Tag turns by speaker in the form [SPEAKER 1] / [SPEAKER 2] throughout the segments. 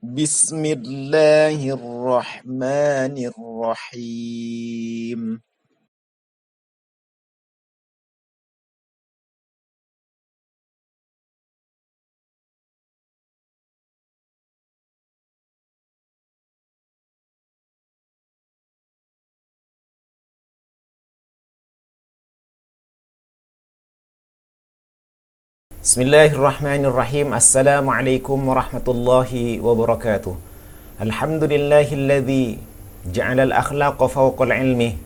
[SPEAKER 1] Bismillahirrahmanirrahim. Bismillahirrahmanirrahim. Assalamualaikum warahmatullahi wabarakatuh. Alhamdulillahilladzi ja'ala al-akhlaqa fawqa al-ilmi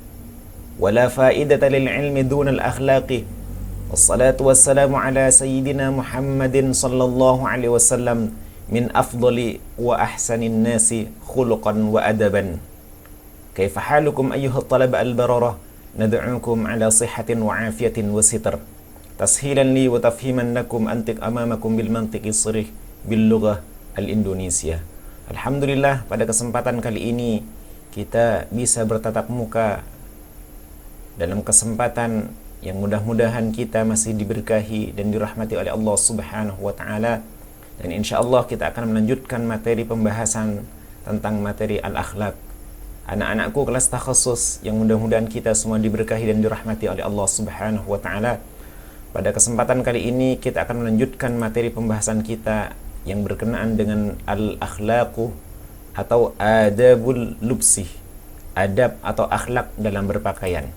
[SPEAKER 1] wa la fa'idata lil-ilmi duna al-akhlaqi. Wassalatu wassalamu ala sayyidina Muhammadin sallallahu alaihi wasallam min afdali wa ahsanin nasi khuluqan wa adaban. Kaifa halukum ayyuhat talaba al-bararah? Nad'ukum ala sihhatin wa afiyatin wa sitr. Tashilan li wa tafhiman lakum antik amamakum bil mantiqi sirih bil lughah al-Indonesia. Alhamdulillah, pada kesempatan kali ini kita bisa bertatap muka dalam kesempatan yang mudah-mudahan kita masih diberkahi dan dirahmati oleh Allah Subhanahu wa taala, dan insyaallah kita akan melanjutkan materi pembahasan tentang materi al-akhlak. Anak-anakku kelas takhasus yang mudah-mudahan kita semua diberkahi dan dirahmati oleh Allah Subhanahu wa taala. Pada kesempatan kali ini kita akan melanjutkan materi pembahasan kita yang berkenaan dengan al-akhlaqu atau adabul lubsi, adab atau akhlak dalam berpakaian.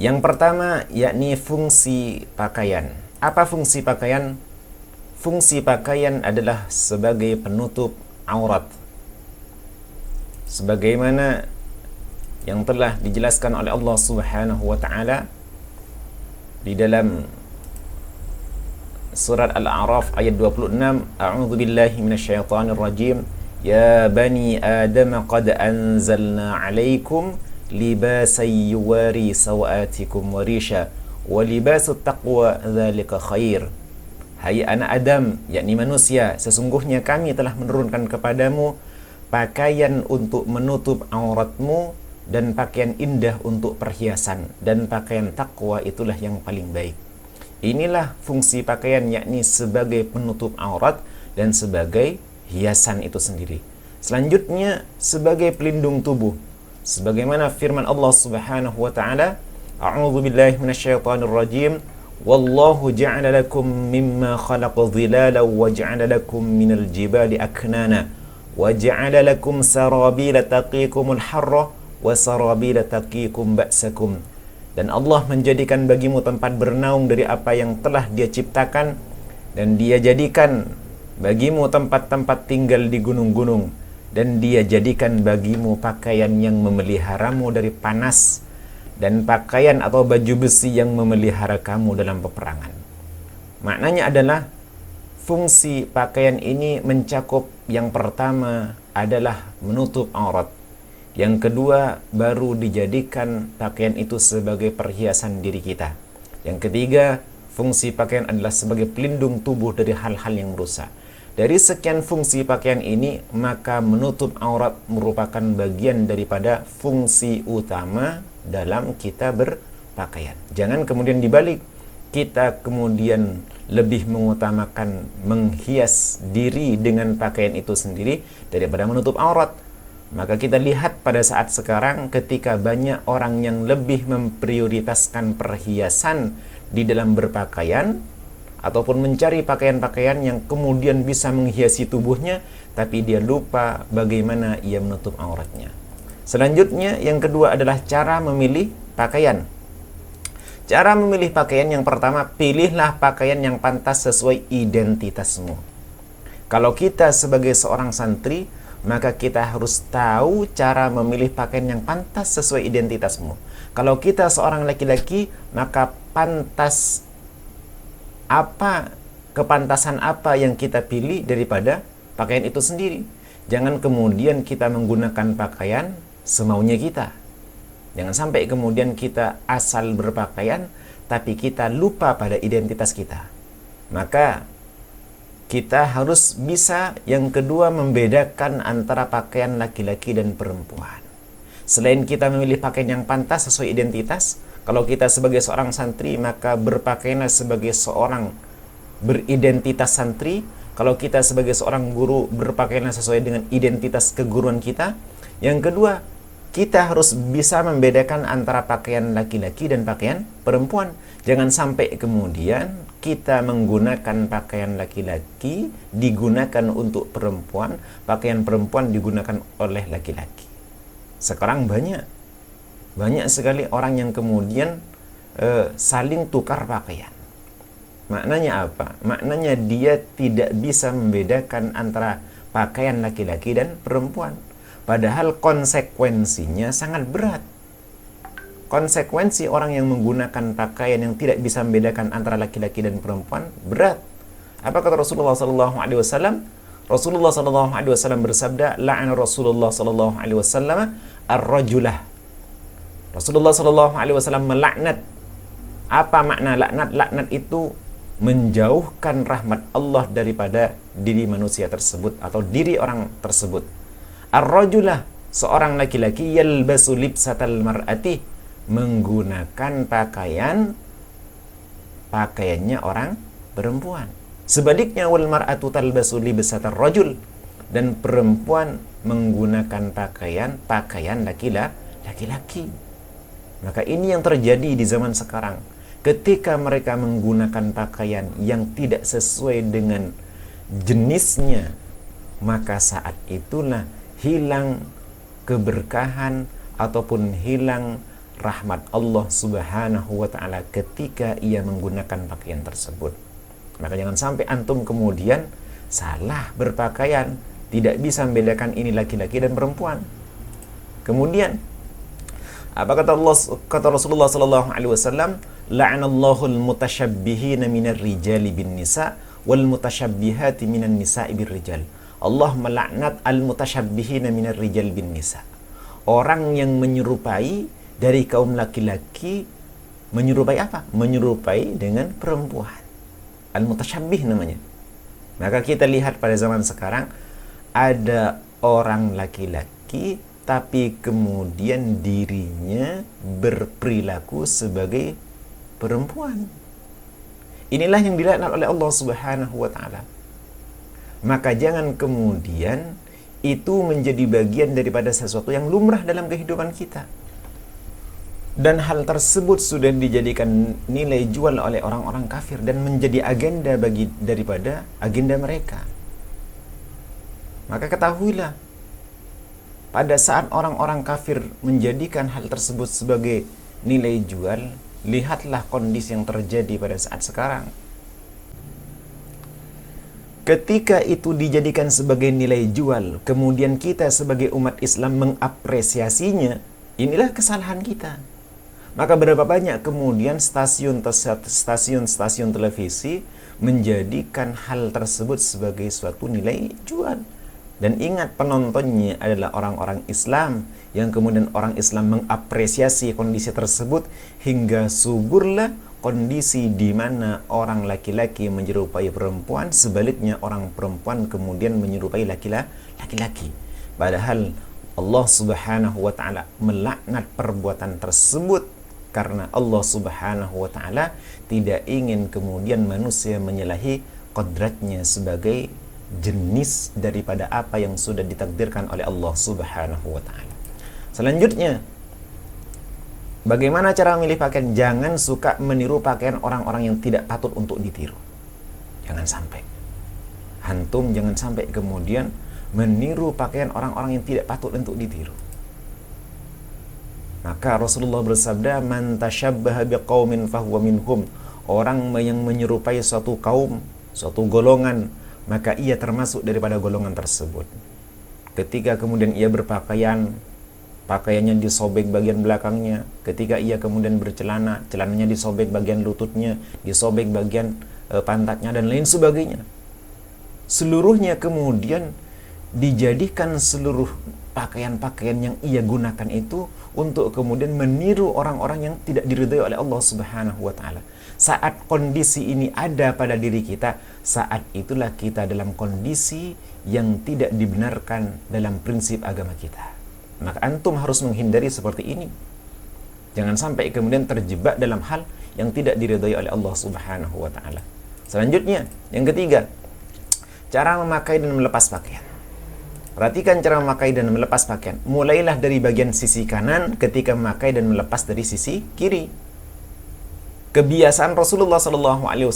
[SPEAKER 1] Yang pertama yakni fungsi pakaian. Apa fungsi pakaian? Fungsi pakaian adalah sebagai penutup aurat, sebagaimana yang telah dijelaskan oleh Allah Subhanahu wa taala di dalam surat Al-A'raf ayat 26, A'udzu billahi minasyaitonir rajim. Ya bani Adam qad anzalna 'alaikum libasan yuwari sawatikum wa risha wa libasut taqwa dzalika khair. Hai anak Adam, yakni manusia, sesungguhnya kami telah menurunkan kepadamu pakaian untuk menutup auratmu dan pakaian indah untuk perhiasan, dan pakaian takwa itulah yang paling baik. Inilah fungsi pakaian, yakni sebagai penutup aurat dan sebagai hiasan itu sendiri. Selanjutnya sebagai pelindung tubuh, sebagaimana firman Allah Subhanahu wa taala, A'udzu billahi minasyaitonir rajim. Wallahu ja'ala lakum mimma khalaqa dhilala wa ja'ala lakum minal jibali aknana wa ja'ala lakum sarabila taqikumul harra wa sarabila taqikum ba'sakum. Dan Allah menjadikan bagimu tempat bernaung dari apa yang telah Dia ciptakan, dan Dia jadikan bagimu tempat-tempat tinggal di gunung-gunung, dan Dia jadikan bagimu pakaian yang memeliharamu dari panas, dan pakaian atau baju besi yang memelihara kamu dalam peperangan. Maknanya adalah fungsi pakaian ini mencakup, yang pertama adalah menutup aurat, yang kedua baru dijadikan pakaian itu sebagai perhiasan diri kita, yang ketiga fungsi pakaian adalah sebagai pelindung tubuh dari hal-hal yang merusak. Dari sekian fungsi pakaian ini, maka menutup aurat merupakan bagian daripada fungsi utama dalam kita berpakaian. Jangan kemudian dibalik, kita kemudian lebih mengutamakan menghias diri dengan pakaian itu sendiri daripada menutup aurat. Maka kita lihat pada saat sekarang ketika banyak orang yang lebih memprioritaskan perhiasan di dalam berpakaian, ataupun mencari pakaian-pakaian yang kemudian bisa menghiasi tubuhnya, tapi dia lupa bagaimana ia menutup auratnya. Selanjutnya yang kedua adalah cara memilih pakaian. Cara memilih pakaian yang pertama, pilihlah pakaian yang pantas sesuai identitasmu. Kalau kita sebagai seorang santri, maka kita harus tahu cara memilih pakaian yang pantas sesuai identitasmu. Kalau kita seorang laki-laki, maka pantas apa, kepantasan apa yang kita pilih daripada pakaian itu sendiri. Jangan kemudian kita menggunakan pakaian semaunya kita. Jangan sampai kemudian kita asal berpakaian tapi kita lupa pada identitas kita. Maka kita harus bisa, yang kedua, membedakan antara pakaian laki-laki dan perempuan. Selain kita memilih pakaian yang pantas sesuai identitas, kalau kita sebagai seorang santri, maka berpakaianlah sebagai seorang beridentitas santri, Kalau kita sebagai seorang guru berpakaian sesuai dengan identitas keguruan kita. Yang kedua, kita harus bisa membedakan antara pakaian laki-laki dan pakaian perempuan. Jangan sampai kemudian kita menggunakan pakaian laki-laki digunakan untuk perempuan, pakaian perempuan digunakan oleh laki-laki. Sekarang banyak sekali orang yang kemudian saling tukar pakaian. Maknanya apa? Maknanya dia tidak bisa membedakan antara pakaian laki-laki dan perempuan. Padahal konsekuensinya sangat berat. Konsekuensi orang yang menggunakan pakaian yang tidak bisa membedakan antara laki-laki dan perempuan berat. Apa kata Rasulullah sallallahu alaihi wasallam? Rasulullah sallallahu alaihi wasallam bersabda, "La'ana Rasulullah sallallahu alaihi wasallam ar-rajulah." Rasulullah sallallahu alaihi wasallam melaknat. Apa makna laknat? Laknat itu menjauhkan rahmat Allah daripada diri manusia tersebut atau diri orang tersebut. Ar-rajulah, seorang laki-laki, yalbasu libsatal mar'ati, menggunakan pakaiannya orang perempuan. Sebaliknya, wal mar'atu talbasu libsatar rajul, dan perempuan menggunakan pakaian laki-laki. Maka ini yang terjadi di zaman sekarang. Ketika mereka menggunakan pakaian yang tidak sesuai dengan jenisnya, maka saat itulah hilang keberkahan ataupun hilang rahmat Allah Subhanahu wa ta'ala ketika ia menggunakan pakaian tersebut. Maka jangan sampai antum kemudian salah berpakaian, tidak bisa membedakan ini laki-laki dan perempuan. Kemudian apa kata Rasulullah sallallahu alaihi wasallam? La'anallahu al-mutasyabbihina minar rijali bin nisa wal mutasyabbihati minan nisa'i bir rijal. Allah melaknat al-mutasyabbihina minar rijal bin nisa. Orang yang menyerupai dari kaum laki-laki, menyerupai apa? Menyerupai dengan perempuan. Al-mutasyabbih namanya. Maka kita lihat pada zaman sekarang ada orang laki-laki tapi kemudian dirinya berperilaku sebagai perempuan. Inilah yang dilaknat oleh Allah Subhanahu wa ta'ala. Maka jangan kemudian itu menjadi bagian daripada sesuatu yang lumrah dalam kehidupan kita. Dan hal tersebut sudah dijadikan nilai jual oleh orang-orang kafir dan menjadi agenda daripada agenda mereka. Maka ketahuilah, pada saat orang-orang kafir menjadikan hal tersebut sebagai nilai jual, lihatlah kondisi yang terjadi pada saat sekarang. Ketika itu dijadikan sebagai nilai jual, kemudian kita sebagai umat Islam mengapresiasinya, inilah kesalahan kita. Maka berapa banyak kemudian stasiun televisi menjadikan hal tersebut sebagai suatu nilai jual. Dan ingat, penontonnya adalah orang-orang Islam, yang kemudian orang Islam mengapresiasi kondisi tersebut hingga suburlah kondisi di mana orang laki-laki menyerupai perempuan, sebaliknya orang perempuan kemudian menyerupai laki-laki. Padahal Allah Subhanahu wa ta'ala melaknat perbuatan tersebut karena Allah Subhanahu wa ta'ala tidak ingin kemudian manusia menyalahi kodratnya sebagai jenis daripada apa yang sudah ditakdirkan oleh Allah Subhanahu wa ta'ala. Selanjutnya, bagaimana cara memilih pakaian? Jangan suka meniru pakaian orang-orang yang tidak patut untuk ditiru. Jangan sampai. Antum jangan sampai kemudian meniru pakaian orang-orang yang tidak patut untuk ditiru. Maka Rasulullah bersabda, "Man tashabbaha biqaumin fahuwa minhum." Orang yang menyerupai suatu kaum, suatu golongan, maka ia termasuk daripada golongan tersebut. Ketika kemudian ia berpakaian, pakaiannya disobek bagian belakangnya. Ketika ia kemudian bercelana, celananya disobek bagian lututnya, disobek bagian pantatnya, dan lain sebagainya. Seluruhnya kemudian dijadikan seluruh pakaian-pakaian yang ia gunakan itu untuk kemudian meniru orang-orang yang tidak diridhai oleh Allah Subhanahu wa ta'ala. Saat kondisi ini ada pada diri kita, saat itulah kita dalam kondisi yang tidak dibenarkan dalam prinsip agama kita. Maka antum harus menghindari seperti ini. Jangan sampai kemudian terjebak dalam hal yang tidak diridhai oleh Allah Subhanahu wa ta'ala. Selanjutnya, yang ketiga, Cara memakai dan melepas pakaian. Perhatikan cara memakai dan melepas pakaian. Mulailah dari bagian sisi kanan ketika memakai dan melepas dari sisi kiri. Kebiasaan Rasulullah SAW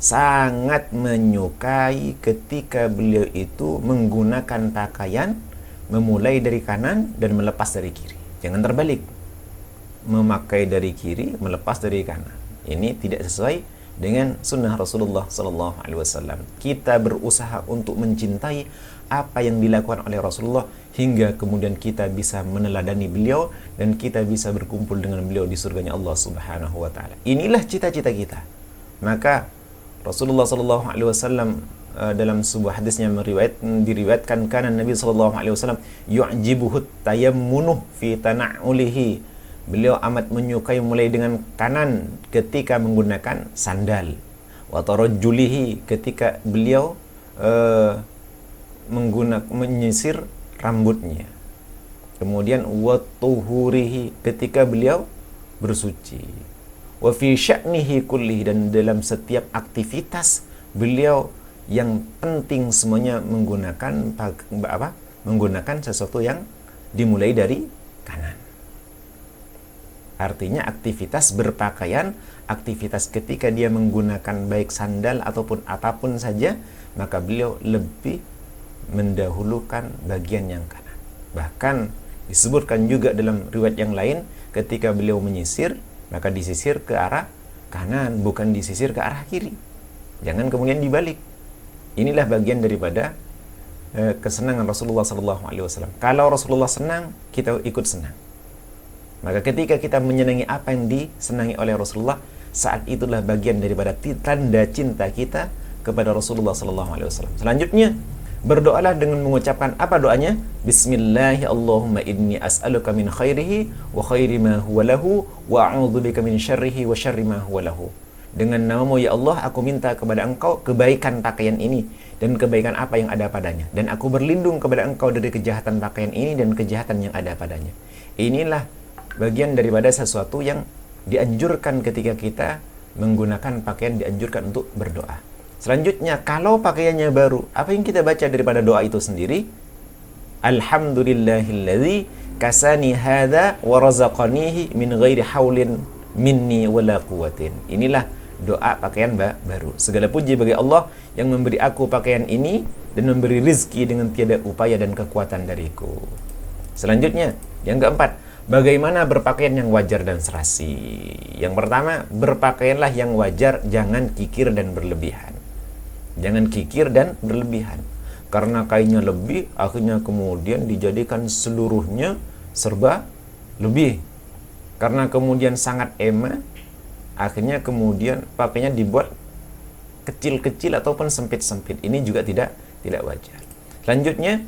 [SPEAKER 1] sangat menyukai ketika beliau itu menggunakan pakaian memulai dari kanan dan melepas dari kiri. Jangan terbalik. Memakai dari kiri, melepas dari kanan. Ini tidak sesuai dengan sunnah Rasulullah SAW. Kita berusaha untuk mencintai apa yang dilakukan oleh Rasulullah hingga kemudian kita bisa meneladani beliau dan kita bisa berkumpul dengan beliau di surganya Allah Subhanahu wa taala. Inilah cita-cita kita. Maka Rasulullah SAW dalam sebuah hadisnya diriwayatkan kana Nabi SAW yu'jibuhu tayammunuh fi tana'ulihi. Beliau amat menyukai mulai dengan kanan ketika menggunakan sandal. Wa tarajjulihi ketika beliau menyisir rambutnya. Kemudian wa tuhurihi ketika beliau bersuci. Wa fi sya'nihi kullihi, dan dalam setiap aktivitas beliau yang penting semuanya menggunakan menggunakan sesuatu yang dimulai dari kanan. Artinya aktivitas berpakaian, aktivitas ketika dia menggunakan baik sandal ataupun apapun saja, maka beliau lebih mendahulukan bagian yang kanan. Bahkan disebutkan juga dalam riwayat yang lain, ketika beliau menyisir, maka disisir ke arah kanan, bukan disisir ke arah kiri. Jangan kemudian dibalik. Inilah bagian daripada kesenangan Rasulullah SAW. Kalau Rasulullah senang, kita ikut senang. Maka ketika kita menyenangi apa yang disenangi oleh Rasulullah, saat itulah bagian daripada tanda cinta kita kepada Rasulullah SAW. Selanjutnya, berdoalah dengan mengucapkan apa doanya? Bismillahi Allahumma inni as'aluka min khairihi wa khairi ma huwa lahu wa a'udzubika min syarrihi wa syarri ma huwa lahu. Dengan namamu ya Allah, aku minta kepada engkau kebaikan pakaian ini dan kebaikan apa yang ada padanya. Dan aku berlindung kepada engkau dari kejahatan pakaian ini dan kejahatan yang ada padanya. Inilah bagian daripada sesuatu yang dianjurkan ketika kita menggunakan pakaian, dianjurkan untuk berdoa. Selanjutnya, kalau pakaiannya baru, apa yang kita baca daripada doa itu sendiri? Alhamdulillahilladzi kasani hadza wa razaqanihi min ghairi haulin minni wala quwwatin. Inilah doa pakaian baru. Segala puji bagi Allah yang memberi aku pakaian ini dan memberi rizki dengan tiada upaya dan kekuatan dariku. Selanjutnya, yang keempat, bagaimana berpakaian yang wajar dan serasi. Yang pertama, berpakaianlah yang wajar, jangan kikir dan berlebihan. Jangan kikir dan berlebihan. Karena kainnya lebih, akhirnya kemudian dijadikan seluruhnya serba lebih. Karena kemudian sangat ema, akhirnya kemudian pakainya dibuat kecil-kecil ataupun sempit-sempit. Ini juga tidak wajar. Selanjutnya,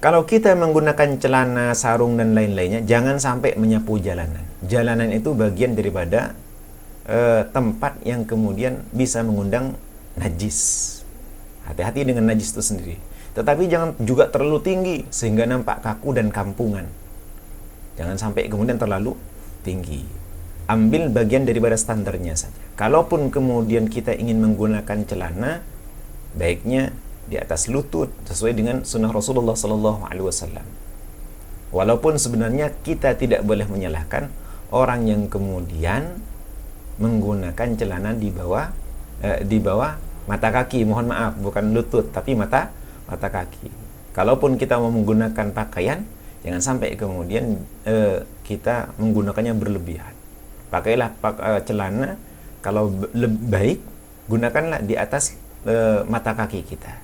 [SPEAKER 1] kalau kita menggunakan celana, sarung, dan lain-lainnya, jangan sampai menyapu jalanan. Jalanan itu bagian daripada tempat yang kemudian bisa mengundang najis. Hati-hati dengan najis itu sendiri. Tetapi jangan juga terlalu tinggi, sehingga nampak kaku dan kampungan. Jangan sampai kemudian terlalu tinggi. Ambil bagian daripada standarnya saja. Kalaupun kemudian kita ingin menggunakan celana, baiknya di atas lutut sesuai dengan sunnah Rasulullah SAW. Walaupun sebenarnya kita tidak boleh menyalahkan orang yang kemudian menggunakan celana di bawah mata kaki. Mohon maaf, bukan lutut tapi mata kaki. Kalaupun kita mau menggunakan pakaian, jangan sampai kemudian kita menggunakannya berlebihan. Pakailah celana kalau baik, gunakanlah di atas mata kaki kita.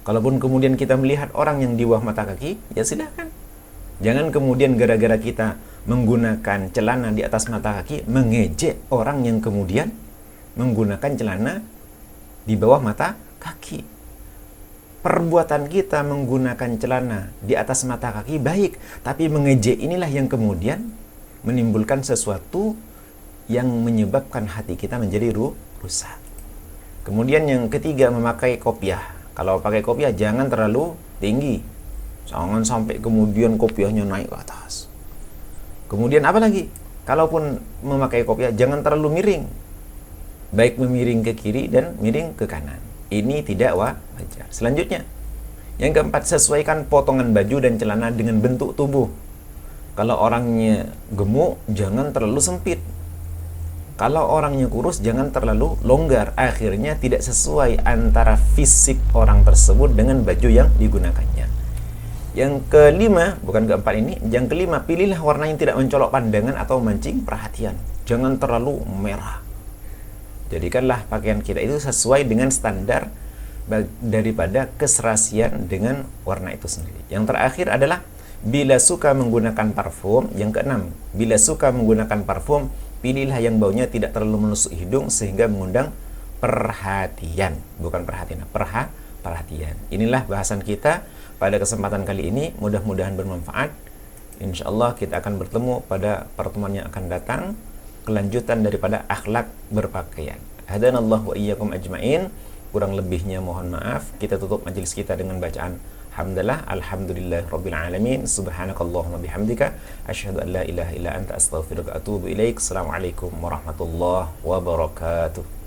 [SPEAKER 1] Kalaupun kemudian kita melihat orang yang di bawah mata kaki, ya silakan. Jangan kemudian gara-gara kita menggunakan celana di atas mata kaki, mengejek orang yang kemudian menggunakan celana di bawah mata kaki. Perbuatan kita menggunakan celana di atas mata kaki baik, tapi mengejek inilah yang kemudian menimbulkan sesuatu yang menyebabkan hati kita menjadi rusak. Kemudian yang ketiga, memakai kopiah. Kalau pakai kopiah jangan terlalu tinggi. Jangan sampai kemudian kopiahnya naik ke atas. Kemudian apa lagi? Kalaupun memakai kopiah jangan terlalu miring. Baik memiring ke kiri dan miring ke kanan. Ini tidak wajar. Selanjutnya, yang keempat, sesuaikan potongan baju dan celana dengan bentuk tubuh. Kalau orangnya gemuk, jangan terlalu sempit. Kalau orangnya kurus, jangan terlalu longgar. Akhirnya tidak sesuai antara fisik orang tersebut dengan baju yang digunakannya. Yang kelima, bukan keempat ini, yang kelima, pilihlah warna yang tidak mencolok pandangan atau memancing perhatian. Jangan terlalu merah. Jadikanlah pakaian kita itu sesuai dengan standar daripada keserasian dengan warna itu sendiri. Yang terakhir adalah bila suka menggunakan parfum. Yang keenam, bila suka menggunakan parfum, pilihlah yang baunya tidak terlalu menusuk hidung sehingga mengundang perhatian. Bukan perhatian, perhatian. Inilah bahasan kita pada kesempatan kali ini. Mudah-mudahan bermanfaat. Insyaallah kita akan bertemu pada pertemuan yang akan datang, kelanjutan daripada akhlak berpakaian. Hadanallahu wa iyyakum ajmain. Kurang lebihnya mohon maaf. Kita tutup majelis kita dengan bacaan hamdalah, alhamdulillah rabbil alamin, subhanakallahumma bihamdika, asyhadu an la ilaha illa anta, astaghfiruka wa atubu ilaik. Assalamualaikum warahmatullahi wabarakatuh.